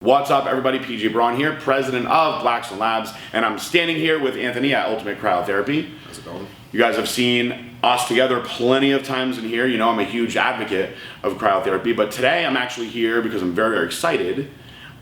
What's up, everybody? PJ Braun here, president of Blackstone Labs, and I'm standing here with Anthony at Ultimate Cryotherapy. How's it going? You guys have seen us together plenty of times in here. You know I'm a huge advocate of cryotherapy, but today I'm actually here because I'm very, very excited.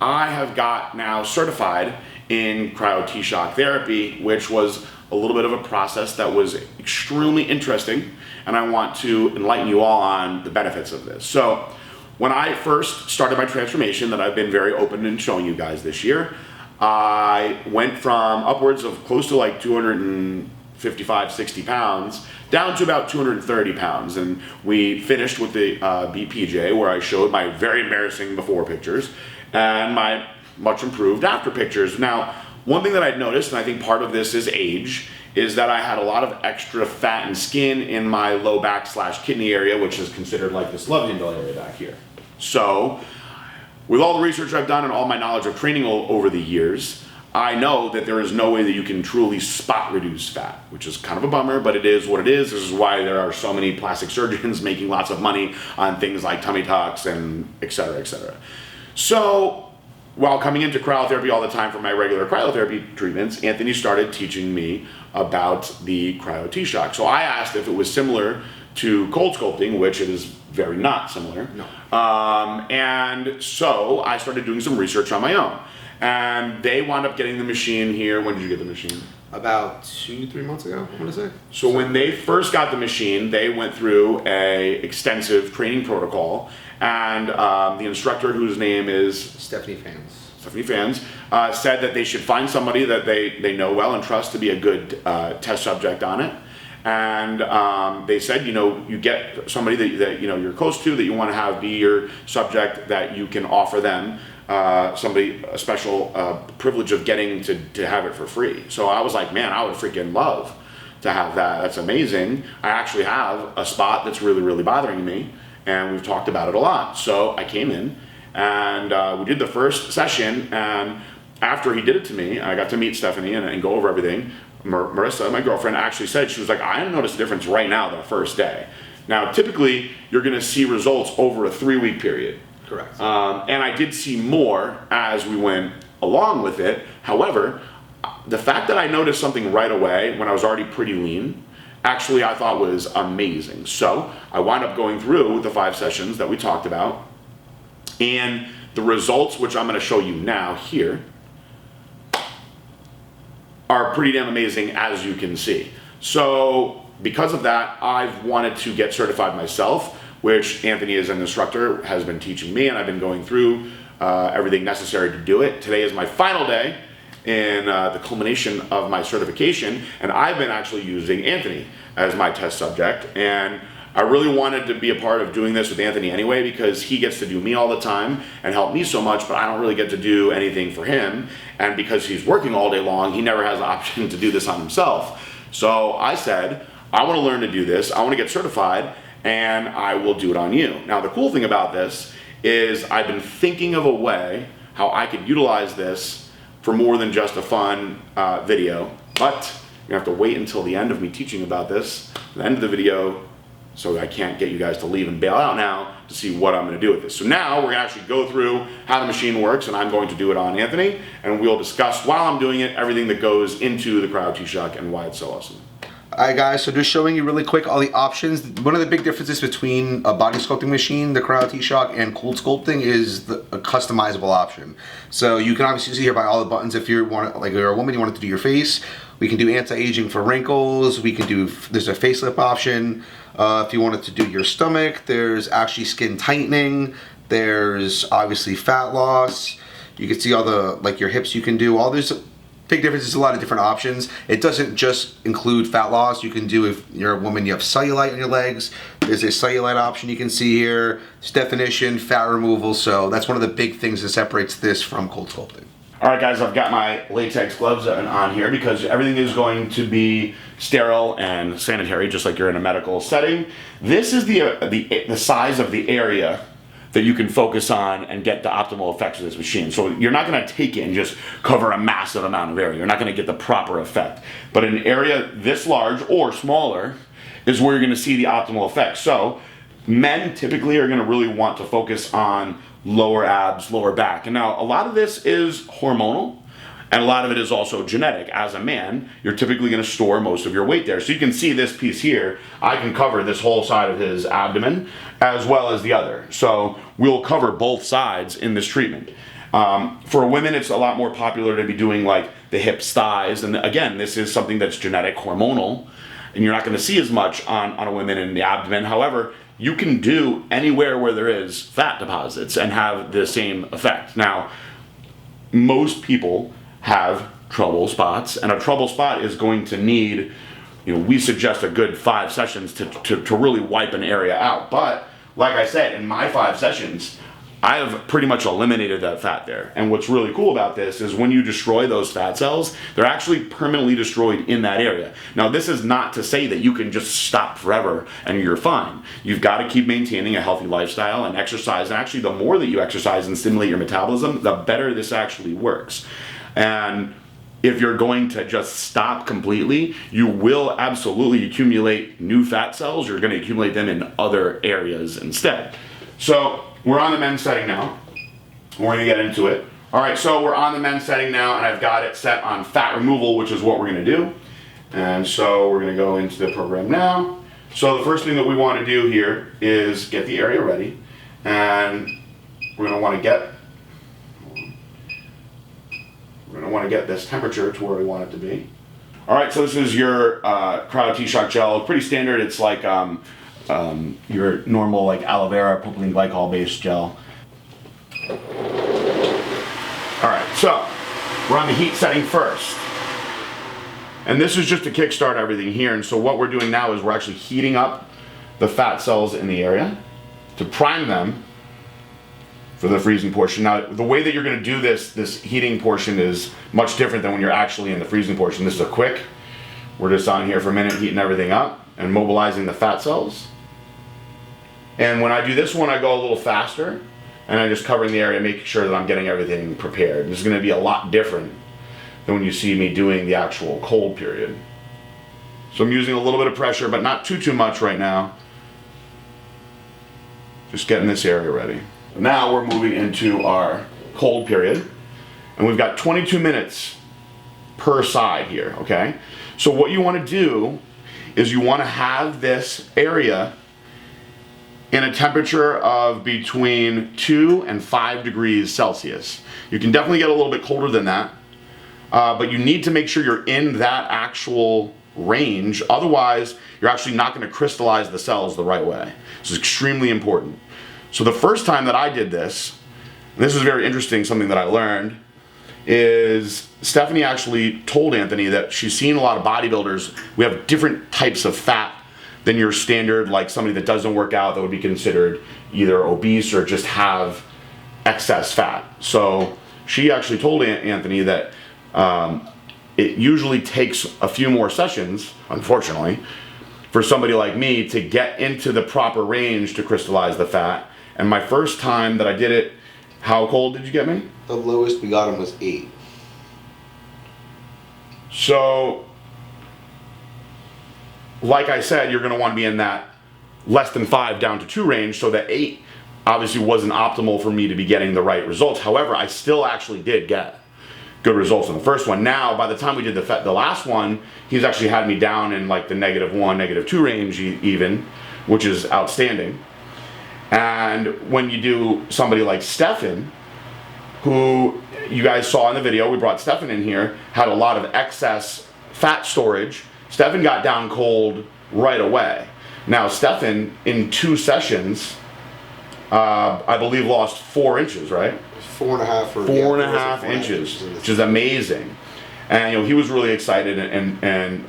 I have got now certified in Cryo T-Shock Therapy, which was a little bit of a process that was extremely interesting, and I want to enlighten you all on the benefits of this. So, when I first started my transformation that I've been very open in showing you guys this year, I went from upwards of close to like 255, 60 pounds down to about 230 pounds. And we finished with the BPJ where I showed my very embarrassing before pictures and my much improved after pictures. Now, one thing that I'd noticed, and I think part of this is age, is that I had a lot of extra fat and skin in my low back / kidney area, which is considered like this love handle area back here. So, with all the research I've done and all my knowledge of training over the years, I know that there is no way that you can truly spot reduce fat, which is kind of a bummer, but it is what it is. This is why there are so many plastic surgeons making lots of money on things like tummy tucks and et cetera, et cetera. So, while coming into cryotherapy all the time for my regular cryotherapy treatments, Anthony started teaching me about the Cryo T-Shock. So I asked if it was similar to cold sculpting, which it is very not similar. No. And so I started doing some research on my own. And they wound up getting the machine here. When did you get the machine? About 2-3 months ago, I'm gonna say. So when they first got the machine, they went through a extensive training protocol, and the instructor, whose name is Stephanie Fans, said that they should find somebody that they know well and trust to be a good test subject on it. And they said, you get somebody that you're close to, that you want to have be your subject, that you can offer them somebody a special privilege of getting to have it for free. So I was like, man, I would freaking love to have that. That's amazing. I actually have a spot that's really, really bothering me, and we've talked about it a lot. So I came in and we did the first session, and after he did it to me, I got to meet Stephanie and go over everything. Marissa, my girlfriend, actually said, she was like, I noticed a difference right now the first day. Now, typically, you're going to see results over a 3-week period. Correct. And I did see more as we went along with it. However, the fact that I noticed something right away when I was already pretty lean, actually I thought was amazing. So I wound up going through the 5 sessions that we talked about, and the results, which I'm going to show you now here, are pretty damn amazing, as you can see. So because of that, I've wanted to get certified myself, which Anthony, as an instructor, has been teaching me, and I've been going through everything necessary to do it. Today is my final day in the culmination of my certification, and I've been actually using Anthony as my test subject. And I really wanted to be a part of doing this with Anthony anyway, because he gets to do me all the time and help me so much, but I don't really get to do anything for him. And because he's working all day long, he never has the option to do this on himself. So I said, I want to learn to do this, I want to get certified, and I will do it on you. Now, the cool thing about this is I've been thinking of a way how I could utilize this for more than just a fun video, but you have to wait until the end of me teaching about this, the end of the video, so I can't get you guys to leave and bail out now to see what I'm going to do with this. So now we're going to actually go through how the machine works, and I'm going to do it on Anthony, and we'll discuss while I'm doing it everything that goes into the Cryo T-Shock and why it's so awesome. Alright guys, so just showing you really quick all the options. One of the big differences between a body sculpting machine, the Cryo T-Shock, and cold sculpting is a customizable option. So you can obviously see here by all the buttons, if you're a woman, you want to do your face, we can do anti-aging for wrinkles, we can do, there's a facelift option. If you wanted to do your stomach, there's actually skin tightening, there's obviously fat loss, you can see all the, like your hips you can do, all these big differences, a lot of different options. It doesn't just include fat loss. You can do, if you're a woman, you have cellulite on your legs, there's a cellulite option you can see here, there's definition, fat removal, so that's one of the big things that separates this from cold sculpting. All right, guys, I've got my latex gloves on here because everything is going to be sterile and sanitary, just like you're in a medical setting. This is the size of the area that you can focus on and get the optimal effects of this machine. So you're not going to take it and just cover a massive amount of area. You're not going to get the proper effect. But an area this large or smaller is where you're going to see the optimal effect. So men typically are going to really want to focus on lower abs, lower back. And now a lot of this is hormonal, and a lot of it is also genetic. As a man, you're typically going to store most of your weight there. So you can see this piece here, I can cover this whole side of his abdomen as well as the other. So we'll cover both sides in this treatment. For women, it's a lot more popular to be doing like the hips, thighs, and again, this is something that's genetic, hormonal, and you're not going to see as much on a woman in the abdomen. However, you can do anywhere where there is fat deposits and have the same effect. Now, most people have trouble spots, and a trouble spot is going to need, we suggest a good 5 sessions to really wipe an area out. But like I said, in my 5 sessions, I have pretty much eliminated that fat there. And what's really cool about this is when you destroy those fat cells, they're actually permanently destroyed in that area. Now, this is not to say that you can just stop forever and you're fine. You've got to keep maintaining a healthy lifestyle and exercise. And actually, the more that you exercise and stimulate your metabolism, the better this actually works. And if you're going to just stop completely, you will absolutely accumulate new fat cells. You're going to accumulate them in other areas instead. So we're on the men's setting now. We're going to get into it. All right, so we're on the men's setting now, and I've got it set on fat removal, which is what we're going to do. And so we're going to go into the program now. So the first thing that we want to do here is get the area ready. And we're going to want to get this temperature to where we want it to be. All right, so this is your Cryo T-Shock gel. Pretty standard. It's like your normal like aloe vera propylene glycol based gel. All right, so we're on the heat setting first. And this is just to kickstart everything here. And so what we're doing now is we're actually heating up the fat cells in the area to prime them for the freezing portion. Now, the way that you're going to do this heating portion is much different than when you're actually in the freezing portion. This is a quick. We're just on here for a minute, heating everything up and mobilizing the fat cells. And when I do this one, I go a little faster, and I'm just covering the area, making sure that I'm getting everything prepared. This is going to be a lot different than when you see me doing the actual cold period. So I'm using a little bit of pressure, but not too much right now. Just getting this area ready. Now we're moving into our cold period, and we've got 22 minutes per side here, okay? So what you want to do is you want to have this area in a temperature of between 2 and 5 degrees Celsius. You can definitely get a little bit colder than that, but you need to make sure you're in that actual range. Otherwise, you're actually not going to crystallize the cells the right way. This is extremely important. So the first time that I did this, and this is very interesting, something that I learned, is Stephanie actually told Anthony that she's seen a lot of bodybuilders. We have different types of fat than your standard, like somebody that doesn't work out that would be considered either obese or just have excess fat. So she actually told Anthony that it usually takes a few more sessions, unfortunately, for somebody like me to get into the proper range to crystallize the fat. And my first time that I did it, how cold did you get me? The lowest we got him was 8. So, like I said, you're going to want to be in that less than 5 down to 2 range, so that 8 obviously wasn't optimal for me to be getting the right results. However, I still actually did get good results on the first one. Now, by the time we did the last one, he's actually had me down in like the -1, -2 range even, which is outstanding. And when you do somebody like Stefan, who you guys saw in the video, we brought Stefan in here, had a lot of excess fat storage. Stefan got down cold right away. Now, Stefan, in 2 sessions, I believe lost 4 inches, right? 4.5 or 4.5 inches, which is amazing. And he was really excited and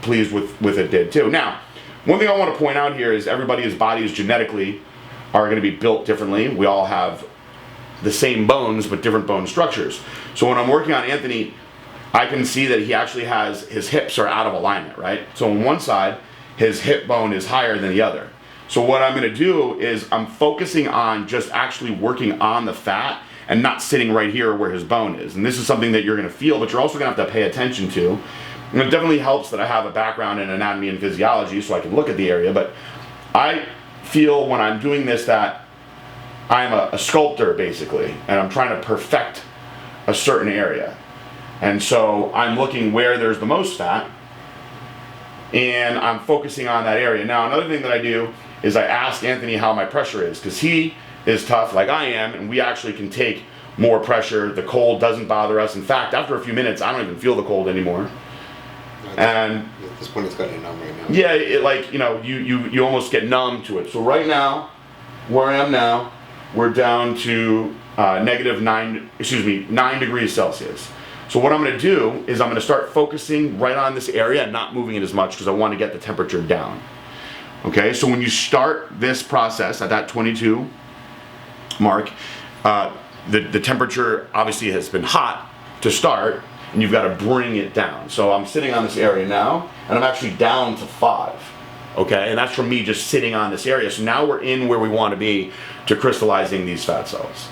pleased with it did too. Now, one thing I want to point out here is everybody's bodies genetically are going to be built differently. We all have the same bones, but different bone structures. So when I'm working on Anthony, I can see that he actually has, his hips are out of alignment, right? So on one side, his hip bone is higher than the other. So what I'm going to do is I'm focusing on just actually working on the fat and not sitting right here where his bone is. And this is something that you're going to feel, but you're also going to have to pay attention to. And it definitely helps that I have a background in anatomy and physiology so I can look at the area, but I feel when I'm doing this that I'm a sculptor basically, and I'm trying to perfect a certain area. And so I'm looking where there's the most fat, and I'm focusing on that area. Now, another thing that I do is I ask Anthony how my pressure is, because he is tough like I am, and we actually can take more pressure. The cold doesn't bother us. In fact, after a few minutes, I don't even feel the cold anymore. And at this point, it's got you numb right now. yeah, it, like, you know, you almost get numb to it. So right now, where I am now, we're down to -9 degrees Celsius. So what I'm going to do is I'm going to start focusing right on this area and not moving it as much, because I want to get the temperature down. Okay, so when you start this process at that 22 mark, the temperature obviously has been hot to start, and you've got to bring it down. So I'm sitting on this area now, and I'm actually down to 5. Okay, and that's from me just sitting on this area. So now we're in where we want to be to crystallizing these fat cells.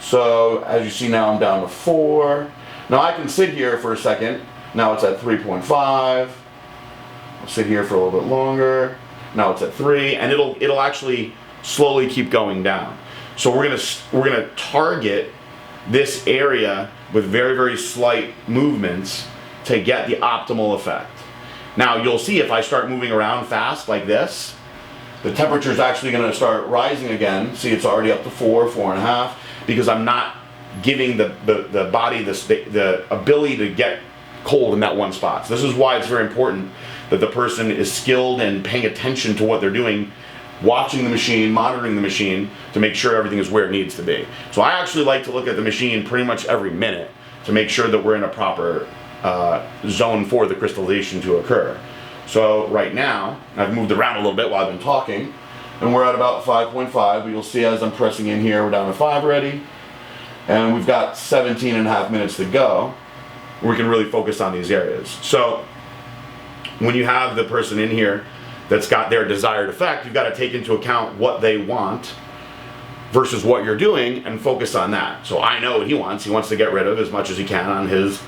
So as you see now, I'm down to 4. Now I can sit here for a second. Now it's at 3.5. I'll sit here for a little bit longer. Now it's at 3, and it'll actually slowly keep going down. So we're gonna target this area with very, very slight movements to get the optimal effect. Now you'll see if I start moving around fast like this, the temperature is actually going to start rising again. See, it's already up to 4, 4.5, because I'm not giving the body the ability to get cold in that one spot. So this is why it's very important that the person is skilled and paying attention to what they're doing, watching the machine, monitoring the machine to make sure everything is where it needs to be. So I actually like to look at the machine pretty much every minute to make sure that we're in a proper zone for the crystallization to occur. So right now, I've moved around a little bit while I've been talking, and we're at about 5.5, but you'll see as I'm pressing in here, we're down to 5 already, and we've got 17.5 minutes to go. We can really focus on these areas. So when you have the person in here that's got their desired effect, you've got to take into account what they want versus what you're doing and focus on that. So I know what he wants. He wants to get rid of as much as he can on his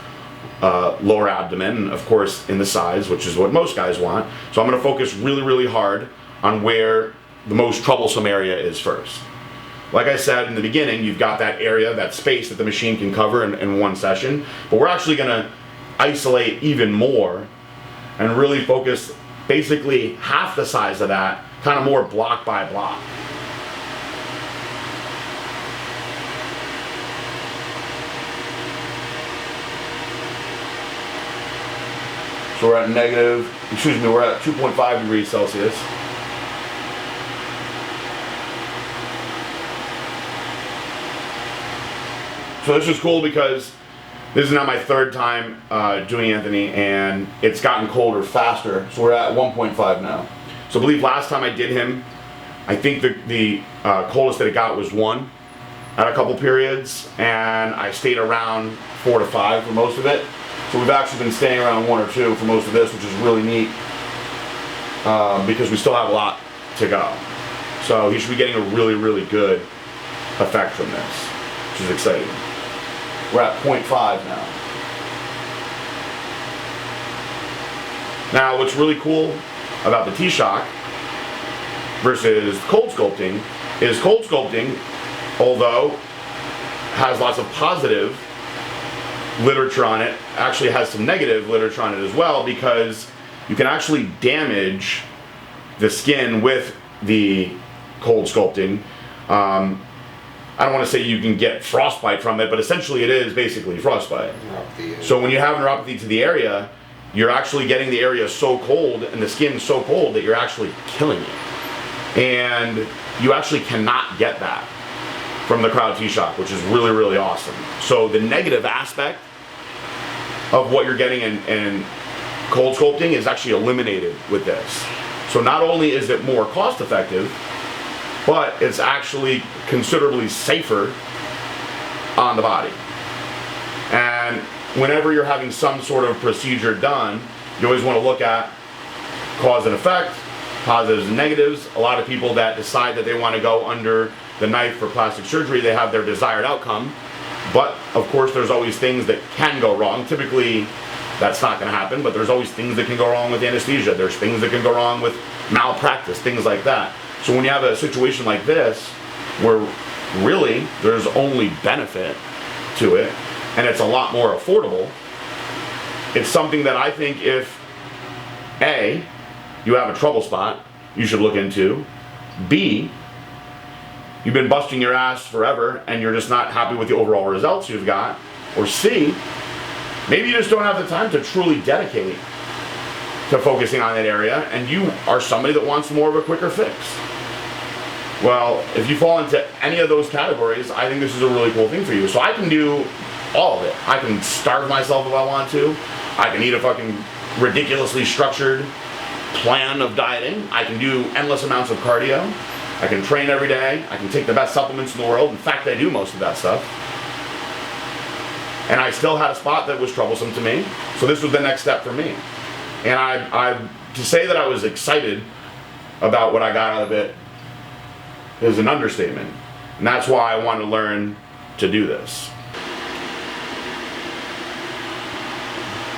lower abdomen, of course in the sides, which is what most guys want. So I'm going to focus really, really hard on where the most troublesome area is first. Like I said in the beginning, you've got that area, that space that the machine can cover in one session, but we're actually going to isolate even more and really focus basically half the size of that, kind of more block by block. So we're at we're at 2.5 degrees Celsius. So this is cool because this is now my 3rd time doing Anthony, and it's gotten colder faster. So we're at 1.5 now. So I believe last time I did him, I think the coldest that it got was 1 at a couple periods, and I stayed around 4 to 5 for most of it. So we've actually been staying around 1 or 2 for most of this, which is really neat because we still have a lot to go. So he should be getting a really, really good effect from this, which is exciting. We're at 0.5 now. Now what's really cool about the T-Shock versus cold sculpting is cold sculpting, although has lots of positive literature on it, actually has some negative literature on it as well, because you can actually damage the skin with the cold sculpting. I don't want to say you can get frostbite from it, but essentially it is basically frostbite. So when you have neuropathy to the area, you're actually getting the area so cold and the skin so cold that you're actually killing it. And you actually cannot get that from the Cryo T-Shock, which is really, really awesome. So the negative aspect of what you're getting in cold sculpting is actually eliminated with this. So not only is it more cost effective, but it's actually considerably safer on the body. And whenever you're having some sort of procedure done, you always want to look at cause and effect, positives and negatives. A lot of people that decide that they want to go under the knife for plastic surgery, they have their desired outcome. But of course there's always things that can go wrong. Typically that's not going to happen, but there's always things that can go wrong with anesthesia. There's things that can go wrong with malpractice, things like that. So when you have a situation like this, where really there's only benefit to it, and it's a lot more affordable. It's something that I think if A, you have a trouble spot, you should look into. B, you've been busting your ass forever and you're just not happy with the overall results you've got. Or C, maybe you just don't have the time to truly dedicate to focusing on that area, and you are somebody that wants more of a quicker fix. Well, if you fall into any of those categories, I think this is a really cool thing for you. So I can do all of it. I can starve myself if I want to. I can eat a fucking ridiculously structured plan of dieting. I can do endless amounts of cardio. I can train every day. I can take the best supplements in the world. In fact, I do most of that stuff. And I still had a spot that was troublesome to me. So this was the next step for me. And I to say that I was excited about what I got out of it is an understatement. And that's why I want to learn to do this.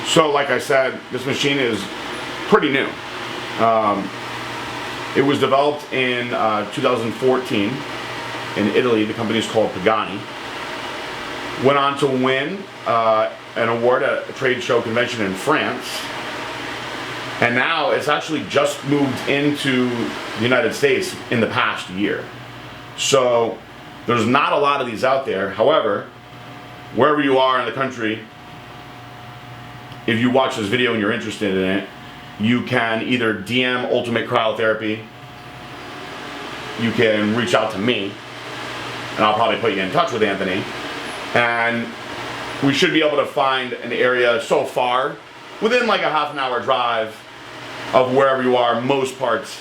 So like I said, this machine is pretty new. It was developed in 2014 in Italy. The company is called Pagani. Went on to win an award at a trade show convention in France. And now it's actually just moved into the United States in the past year. So there's not a lot of these out there. However, wherever you are in the country, if you watch this video and you're interested in it, you can either DM Ultimate Cryotherapy, you can reach out to me, and I'll probably put you in touch with Anthony, and we should be able to find an area so far, within like a half an hour drive of wherever you are, most parts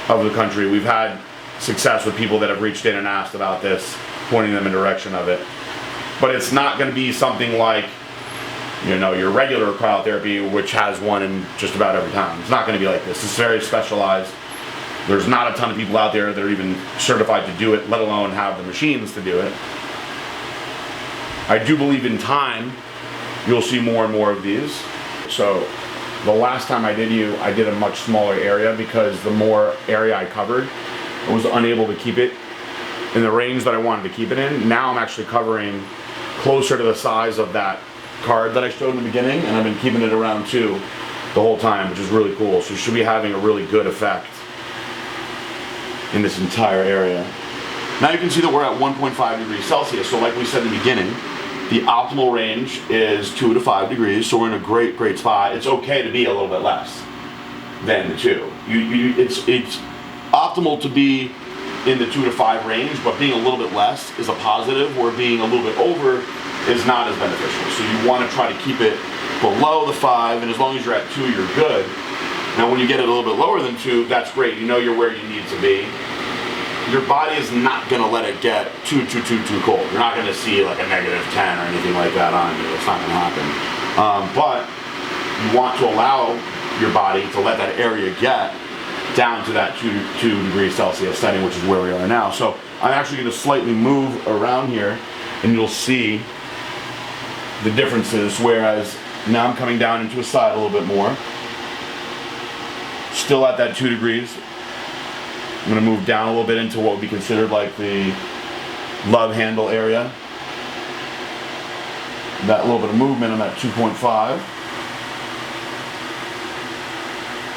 of the country. We've had success with people that have reached in and asked about this, pointing them in direction of it. But it's not going to be something like, you know, your regular cryotherapy, which has one in just about every town. It's not going to be like this. It's very specialized. There's not a ton of people out there that are even certified to do it, let alone have the machines to do it. I do believe in time you'll see more and more of these. So the last time I did a much smaller area because the more area I covered, I was unable to keep it in the range that I wanted to keep it in. Now I'm actually covering closer to the size of that card that I showed in the beginning, and I've been keeping it around 2 the whole time, which is really cool. So you should be having a really good effect in this entire area. Now you can see that we're at 1.5 degrees Celsius. So like we said in the beginning, the optimal range is 2 to 5 degrees. So we're in a great spot. It's okay to be a little bit less than the 2. It's optimal to be in the 2 to 5 range, but being a little bit less is a positive, where being a little bit over is not as beneficial. So you want to try to keep it below the 5, and as long as you're at 2, you're good. Now when you get it a little bit lower than 2, that's great. You know you're where you need to be. Your body is not going to let it get too cold. You're not going to see like a -10 or anything like that on you. It's not going to happen. But you want to allow your body to let that area get down to that 2 degrees Celsius setting, which is where we are now. So I'm actually going to slightly move around here, and you'll see the differences, whereas now I'm coming down into a side a little bit more. Still at that 2 degrees. I'm going to move down a little bit into what would be considered like the love handle area. That little bit of movement, I'm at 2.5.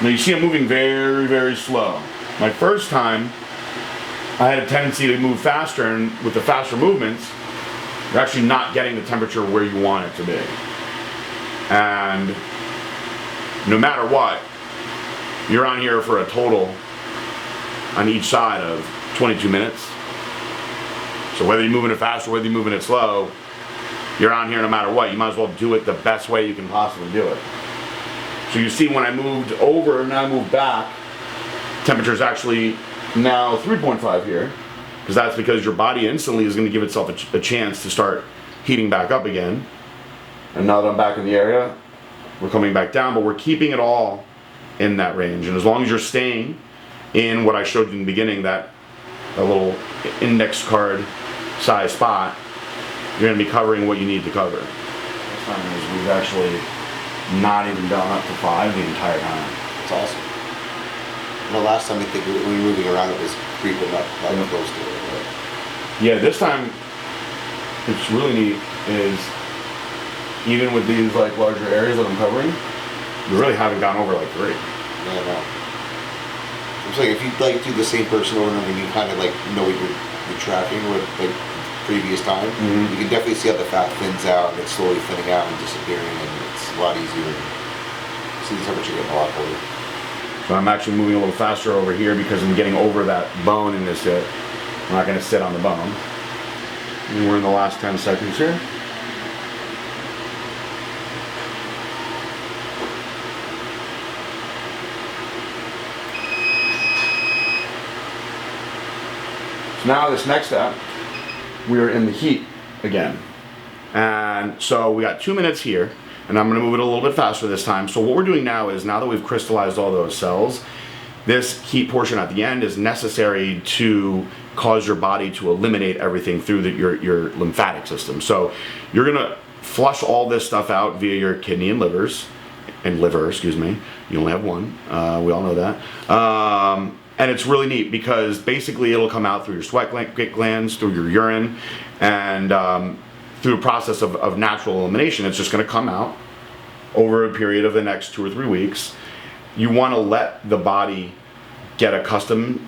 Now you see I'm moving very slow. My first time, I had a tendency to move faster, and with the faster movements, you're actually not getting the temperature where you want it to be. And no matter what, you're on here for a total on each side of 22 minutes. So whether you're moving it fast or whether you're moving it slow, you're on here no matter what. You might as well do it the best way you can possibly do it. So you see when I moved over and now I moved back, temperature is actually now 3.5 here, because that's because your body instantly is going to give itself a chance to start heating back up again. And now that I'm back in the area, we're coming back down, but we're keeping it all in that range. And as long as you're staying in what I showed you in the beginning, that a little index card size spot, you're going to be covering what you need to cover. What's fun is we've actually not even gone up to 5 the entire time. It's awesome. The last time I think we were moving around, it was creeping up like close to it. Yeah, this time it's really neat is even with these like larger areas that I'm covering, you really haven't gone over like 3. No, no. I'm saying if you like do the same person over and you kind of like know what you're tracking with like previous time, you can definitely see how the fat thins out and it's slowly thinning out and disappearing, and it's a lot easier to see the temperature getting a lot colder. So I'm actually moving a little faster over here because I'm getting over that bone in this hip. I'm not going to sit on the bone. And we're in the last 10 seconds here. So now this next step, we're in the heat again. And so we got 2 minutes here, and I'm going to move it a little bit faster this time. So what we're doing now is, now that we've crystallized all those cells, this heat portion at the end is necessary to cause your body to eliminate everything through your lymphatic system. So you're going to flush all this stuff out via your kidney and liver, excuse me. You only have one. We all know that. And it's really neat because basically it'll come out through your sweat glands, through your urine, and through a process of natural elimination. It's just going to come out over a period of the next 2 or 3 weeks. You want to let the body get accustomed.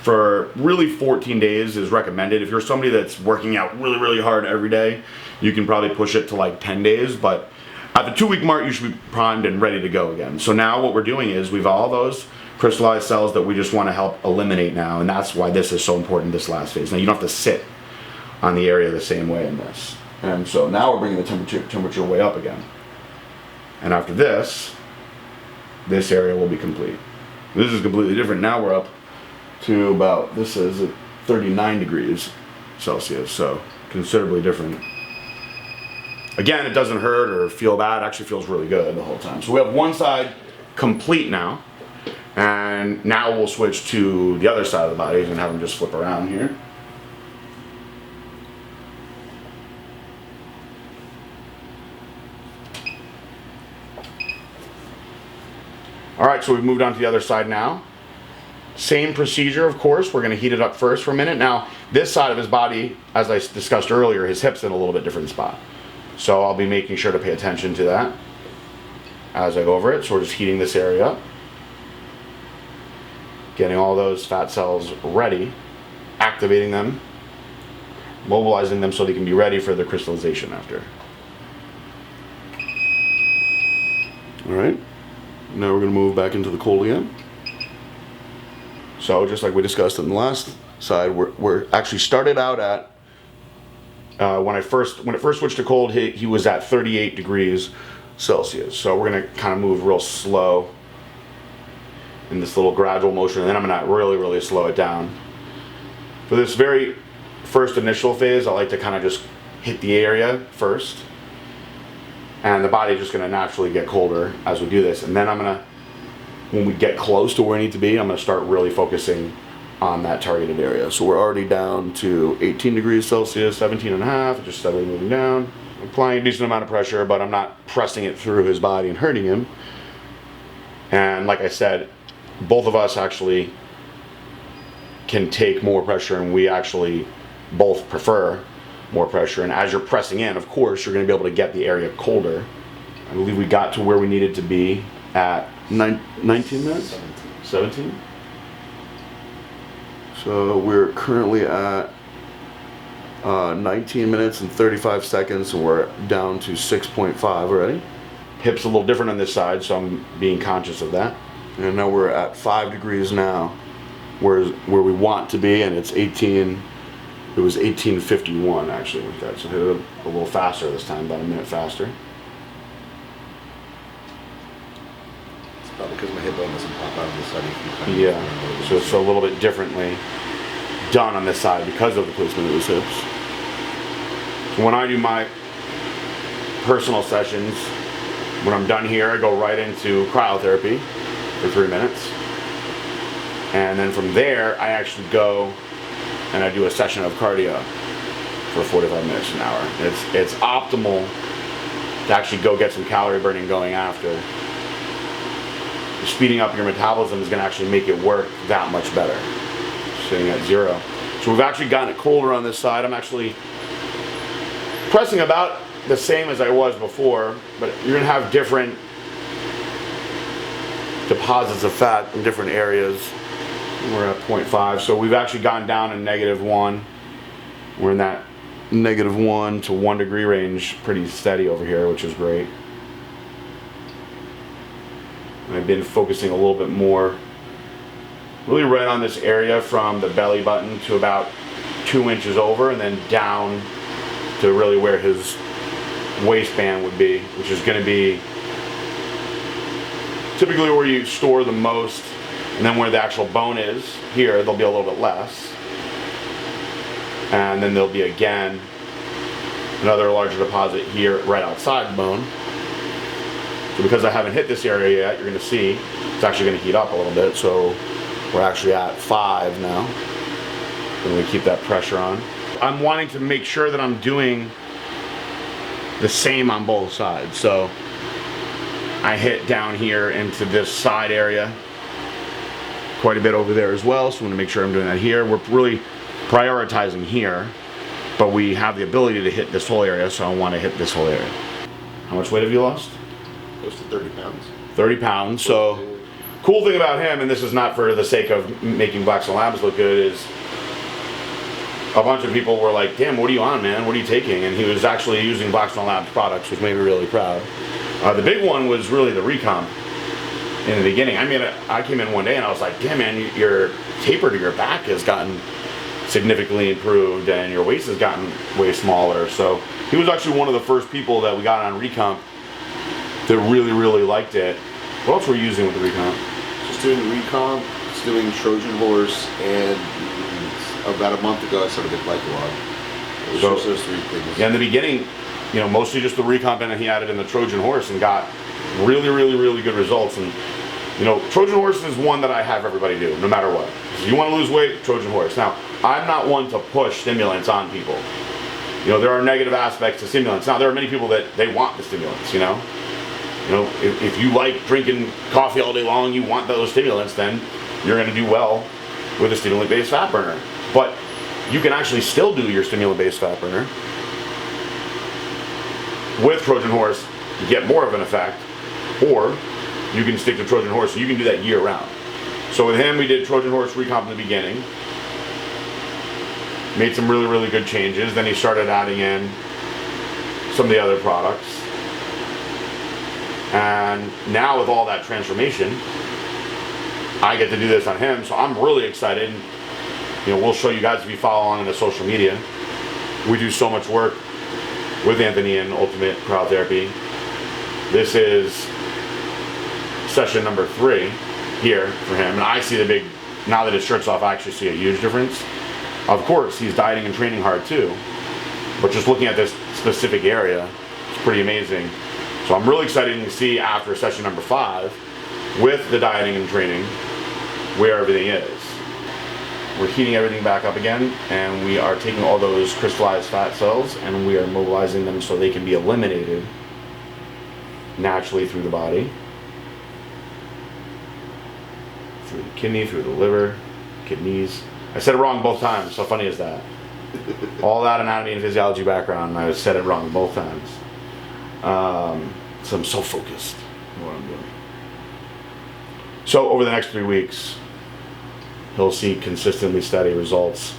For really 14 days is recommended. If you're somebody that's working out really, really hard every day, you can probably push it to like 10 days. But at the 2-week mark, you should be primed and ready to go again. So now what we're doing is we've all those crystallized cells that we just want to help eliminate now, and that's why this is so important, this last phase. Now you don't have to sit on the area the same way in this. And so now we're bringing the temperature way up again. And after this area will be complete. This is completely different. Now we're up to about, this is at 39 degrees Celsius, so considerably different. Again, it doesn't hurt or feel bad, it actually feels really good the whole time. So we have one side complete now, and now we'll switch to the other side of the body and have them just flip around here. All right, so we've moved on to the other side now. Same procedure, of course. We're going to heat it up first for a minute. Now, this side of his body, as I discussed earlier, his hip's in a little bit different spot. So I'll be making sure to pay attention to that as I go over it. So we're just heating this area up, getting all those fat cells ready, activating them, mobilizing them so they can be ready for the crystallization after. All right, now we're going to move back into the cold again. So just like we discussed in the last side, we're actually started out at, when it first switched to cold, he was at 38 degrees Celsius. So we're going to kind of move real slow in this little gradual motion, and then I'm going to really, really slow it down. For this very first initial phase, I like to kind of just hit the area first, and the body's just going to naturally get colder as we do this. And then I'm going to, when we get close to where I need to be, I'm going to start really focusing on that targeted area. So we're already down to 18 degrees Celsius, 17 and a half, just steadily moving down. I'm applying a decent amount of pressure, but I'm not pressing it through his body and hurting him. And like I said, both of us actually can take more pressure, and we actually both prefer more pressure. And as you're pressing in, of course, you're going to be able to get the area colder. I believe we got to where we needed to be at 19 minutes? 17? So we're currently at 19 minutes and 35 seconds, and we're down to 6.5 already. Hip's a little different on this side, so I'm being conscious of that. And now we're at 5 degrees now, where we want to be, and it's 18. It was 18:51 actually with that, so hit it a little faster this time, about a minute faster. It's probably because my hip bone doesn't pop out of the side. Yeah, so it's a little bit differently done on this side because of the placement of his hips. So when I do my personal sessions, when I'm done here, I go right into cryotherapy for 3 minutes. And then from there, I actually go and I do a session of cardio for 45 minutes to an hour. It's optimal to actually go get some calorie burning going after. Speeding up your metabolism is going to actually make it work that much better. Sitting at 0. So we've actually gotten it colder on this side. I'm actually pressing about the same as I was before, but you're gonna have different deposits of fat in different areas. We're at 0.5, so we've actually gone down to -1. We're in that -1 to 1 degree range pretty steady over here, which is great. And I've been focusing a little bit more really right on this area from the belly button to about 2 inches over, and then down to really where his waistband would be, which is going to be typically where you store the most, and then where the actual bone is here, there'll be a little bit less, and then there'll be again another larger deposit here right outside the bone. So because I haven't hit this area yet, you're going to see it's actually going to heat up a little bit. So we're actually at 5 now, and we keep that pressure on. I'm wanting to make sure that I'm doing the same on both sides. So I hit down here into this side area quite a bit over there as well, so I'm going to make sure I'm doing that here. We're really prioritizing here, but we have the ability to hit this whole area, so I want to hit this whole area. How much weight have you lost? Close to 30 pounds. 30 pounds. So cool thing about him, and this is not for the sake of making Blackstone Labs look good, is a bunch of people were like, damn, what are you on, man? What are you taking? And he was actually using Blackstone Labs products, which made me really proud. The big one was really the recomp in the beginning. I mean, I came in one day and I was like, damn, man, your taper to your back has gotten significantly improved and your waist has gotten way smaller. So he was actually one of the first people that we got on recomp that really liked it. What else were you using with the recomp? Just doing recomp, just doing Trojan Horse, and about a month ago I started the Glycolog. It was just those 3 things. Yeah, in the beginning, you know, mostly just the recomp, and he added in the Trojan Horse and got really good results. And you know, Trojan Horse is one that I have everybody do, no matter what. If you want to lose weight, Trojan Horse. Now, I'm not one to push stimulants on people. You know, there are negative aspects to stimulants. Now, there are many people that they want the stimulants, you know. You know, if you like drinking coffee all day long, you want those stimulants, then you're going to do well with a stimulant-based fat burner. But you can actually still do your stimulant-based fat burner with Trojan Horse to get more of an effect, or you can stick to Trojan Horse, so you can do that year-round. So with him, we did Trojan Horse recomp in the beginning, made some really good changes. Then he started adding in some of the other products. And now with all that transformation, I get to do this on him, so I'm really excited. You know, we'll show you guys if you follow along in the social media. We do so much work with Anthony and Ultimate Cryotherapy. This is session number 3 here for him, and I see the big, now that his shirt's off, I actually see a huge difference. Of course, he's dieting and training hard too, but just looking at this specific area, it's pretty amazing. So I'm really excited to see after session number 5, with the dieting and training, where everything is. We're heating everything back up again, and we are taking all those crystallized fat cells and we are mobilizing them so they can be eliminated naturally through the body. Through the kidney, through the liver, kidneys. I said it wrong both times, how funny is that? All that anatomy and physiology background, I said it wrong both times. So I'm so focused on what I'm doing. So over the next 3 weeks, he'll see consistently steady results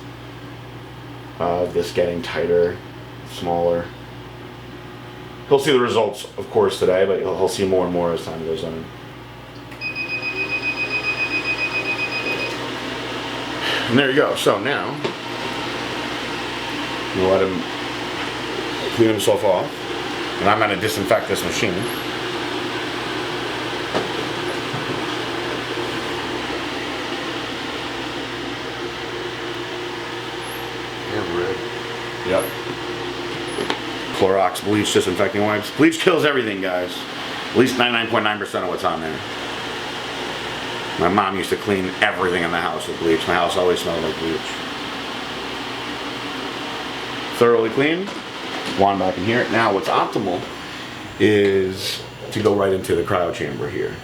of this getting tighter, smaller. He'll see the results, of course, today, but he'll see more and more as time goes on. And there you go. So now, we'll let him clean himself off. And I'm going to disinfect this machine. Yeah, red. Yep. Clorox bleach disinfecting wipes. Bleach kills everything, guys. At least 99.9% of what's on there. My mom used to clean everything in the house with bleach. My house always smelled like bleach. Thoroughly clean. Wand back in here. Now what's optimal is to go right into the cryo chamber here.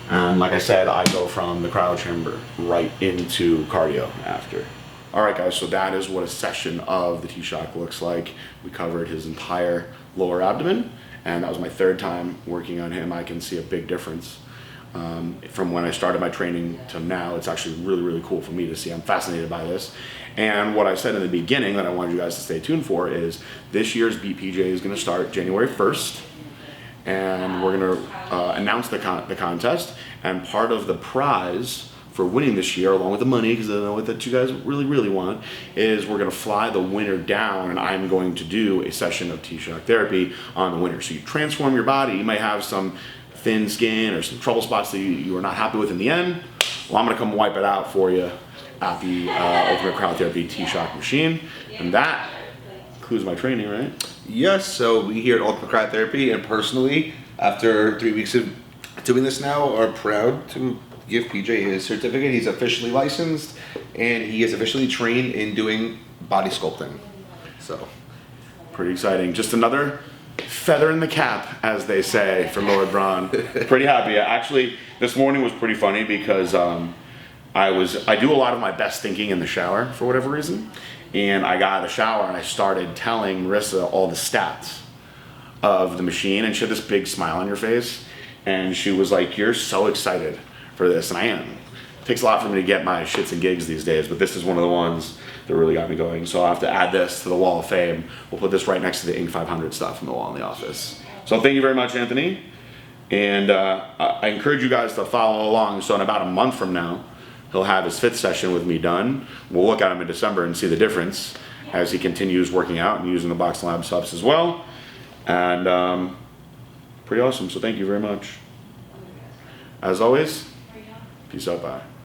And like I said, I go from the cryo chamber right into cardio after. All right, guys, so that is what a session of the T-Shock looks like. We covered his entire lower abdomen, and that was my third time working on him. I can see a big difference. From when I started my training to now. It's actually really, really cool for me to see. I'm fascinated by this. And what I said in the beginning that I wanted you guys to stay tuned for is this year's BPJ is going to start January 1st. And we're going to announce the contest. And part of the prize for winning this year, along with the money, because I know what that you guys really, really want, is we're going to fly the winner down, and I'm going to do a session of T-Shock therapy on the winner. So you transform your body. You might have some thin skin or some trouble spots that you are not happy with in the end. Well, I'm going to come wipe it out for you at the Ultimate Cryotherapy T-Shock machine. And that includes my training, right? Yes, so we here at Ultimate Cryotherapy, and personally, after 3 weeks of doing this now, are proud to give PJ his certificate. He's officially licensed, and he is officially trained in doing body sculpting. So, pretty exciting. Just another feather in the cap, as they say, for Lord Braun. Pretty happy. Actually, this morning was pretty funny because I do a lot of my best thinking in the shower for whatever reason. And I got out of the shower and I started telling Marissa all the stats of the machine, and she had this big smile on her face. And she was like, "You're so excited for this." And I am. It takes a lot for me to get my shits and gigs these days, but this is one of the ones that really got me going. So I'll have to add this to the wall of fame. We'll put this right next to the Inc. 500 stuff in the wall in the office. So thank you very much, Anthony. And I encourage you guys to follow along. So in about a month from now, he'll have his 5th session with me done. We'll look at him in December and see the difference as he continues working out and using the Blackstone Lab subs as well. And pretty awesome. So thank you very much. As always, peace out, bye.